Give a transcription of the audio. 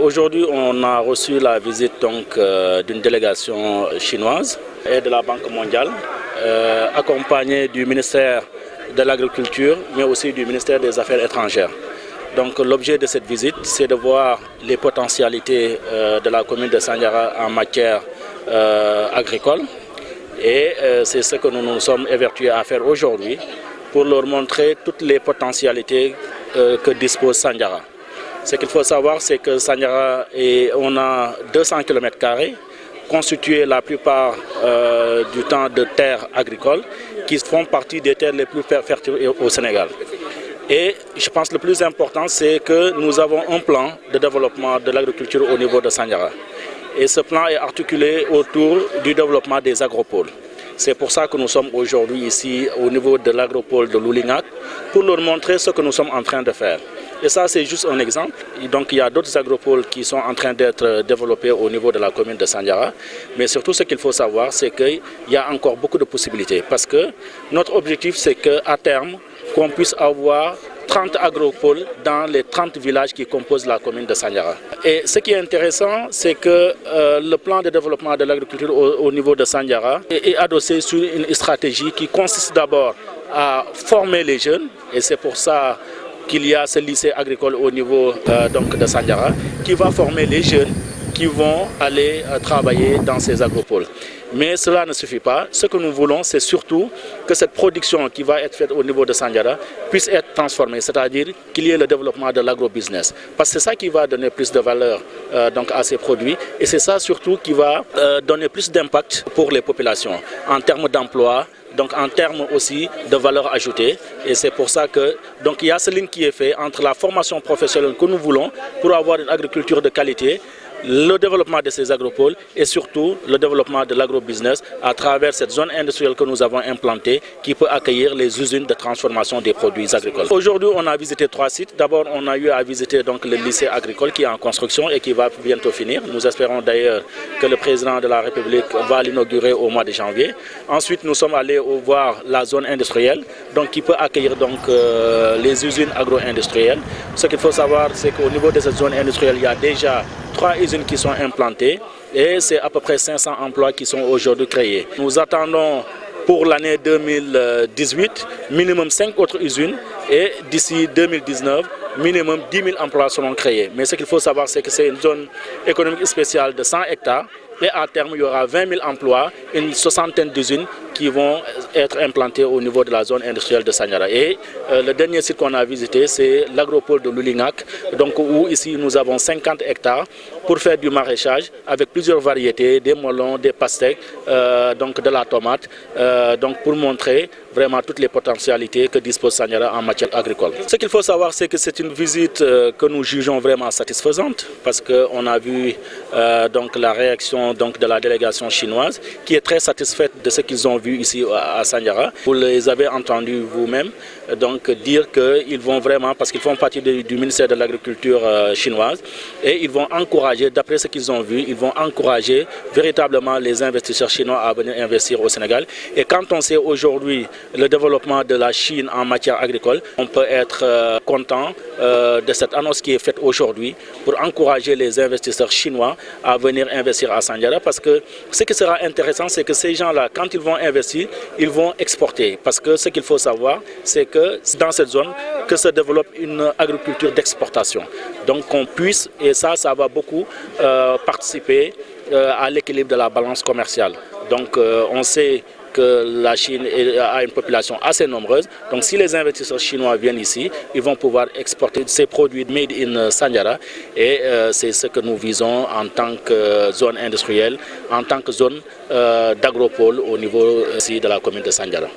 Aujourd'hui, on a reçu la visite d'une délégation chinoise et de la Banque mondiale, accompagnée du ministère de l'Agriculture, mais aussi du ministère des Affaires étrangères. Donc l'objet de cette visite, c'est de voir les potentialités de la commune de Sandiara en matière agricole. Et c'est ce que nous nous sommes évertués à faire aujourd'hui pour leur montrer toutes les potentialités que dispose Sandiara. Ce qu'il faut savoir, c'est que Sandiara, on a 200 km², constitués la plupart du temps de terres agricoles, qui font partie des terres les plus fertiles au Sénégal. Et je pense que le plus important, c'est que nous avons un plan de développement de l'agriculture au niveau de Sandiara. Et ce plan est articulé autour du développement des agropoles. C'est pour ça que nous sommes aujourd'hui ici au niveau de l'agropole de Loulingac, pour leur montrer ce que nous sommes en train de faire. Et ça, c'est juste un exemple. Donc, il y a d'autres agropoles qui sont en train d'être développés au niveau de la commune de Sandiara. Mais surtout, ce qu'il faut savoir, c'est qu'il y a encore beaucoup de possibilités. Parce que notre objectif, c'est qu'à terme, qu'on puisse avoir 30 agropoles dans les 30 villages qui composent la commune de Sandiara. Et ce qui est intéressant, c'est que le plan de développement de l'agriculture au niveau de Sandiara est adossé sur une stratégie qui consiste d'abord à former les jeunes, et c'est pour ça qu'il y a ce lycée agricole au niveau de Sandiara, qui va former les jeunes qui vont aller travailler dans ces agropoles. Mais cela ne suffit pas. Ce que nous voulons, c'est surtout que cette production qui va être faite au niveau de Sandiara puisse être transformée, c'est-à-dire qu'il y ait le développement de l'agrobusiness. Parce que c'est ça qui va donner plus de valeur à ces produits, et c'est ça surtout qui va donner plus d'impact pour les populations en termes d'emploi, donc en termes aussi de valeur ajoutée. Et c'est pour ça que il y a ce lien qui est fait entre la formation professionnelle que nous voulons pour avoir une agriculture de qualité, le développement de ces agropoles et surtout le développement de l'agrobusiness à travers cette zone industrielle que nous avons implantée qui peut accueillir les usines de transformation des produits agricoles. Aujourd'hui, on a visité 3 sites. D'abord, on a eu à visiter le lycée agricole qui est en construction et qui va bientôt finir. Nous espérons d'ailleurs que le président de la République va l'inaugurer au mois de janvier. Ensuite, nous sommes allés voir la zone industrielle qui peut accueillir les usines agro-industrielles. Ce qu'il faut savoir, c'est qu'au niveau de cette zone industrielle, il y a déjà 3 usines qui sont implantées et c'est à peu près 500 emplois qui sont aujourd'hui créés. Nous attendons pour l'année 2018 minimum 5 autres usines et d'ici 2019 minimum 10 000 emplois seront créés. Mais ce qu'il faut savoir, c'est que c'est une zone économique spéciale de 100 hectares et à terme il y aura 20 000 emplois, une soixantaine d'usines qui vont être implantées au niveau de la zone industrielle de Sandiara. Et le dernier site qu'on a visité, c'est l'agropole de Loulingac, où ici nous avons 50 hectares pour faire du maraîchage avec plusieurs variétés, des melons, des pastèques, de la tomate, pour montrer vraiment toutes les potentialités que dispose Sandiara en matière agricole. Ce qu'il faut savoir, c'est que c'est une visite que nous jugeons vraiment satisfaisante parce qu'on a vu la réaction de la délégation chinoise qui est très satisfaite de ce qu'ils ont vu ici à Sandiara. Vous les avez entendus vous-même dire qu'ils vont vraiment, parce qu'ils font partie du ministère de l'Agriculture chinoise, et ils vont encourager, d'après ce qu'ils ont vu, ils vont encourager véritablement les investisseurs chinois à venir investir au Sénégal. Et quand on sait aujourd'hui le développement de la Chine en matière agricole, on peut être content de cette annonce qui est faite aujourd'hui pour encourager les investisseurs chinois à venir investir à Sandiara, parce que ce qui sera intéressant, c'est que ces gens-là, quand ils vont investir, ils vont exporter. Parce que ce qu'il faut savoir, c'est que dans cette zone que se développe une agriculture d'exportation. Donc qu'on puisse, et ça va beaucoup participer à l'équilibre de la balance commerciale. Donc on sait que la Chine a une population assez nombreuse. Donc si les investisseurs chinois viennent ici, ils vont pouvoir exporter ces produits made in Sandiara. Et c'est ce que nous visons en tant que zone industrielle, en tant que zone d'agropole au niveau ici de la commune de Sandiara.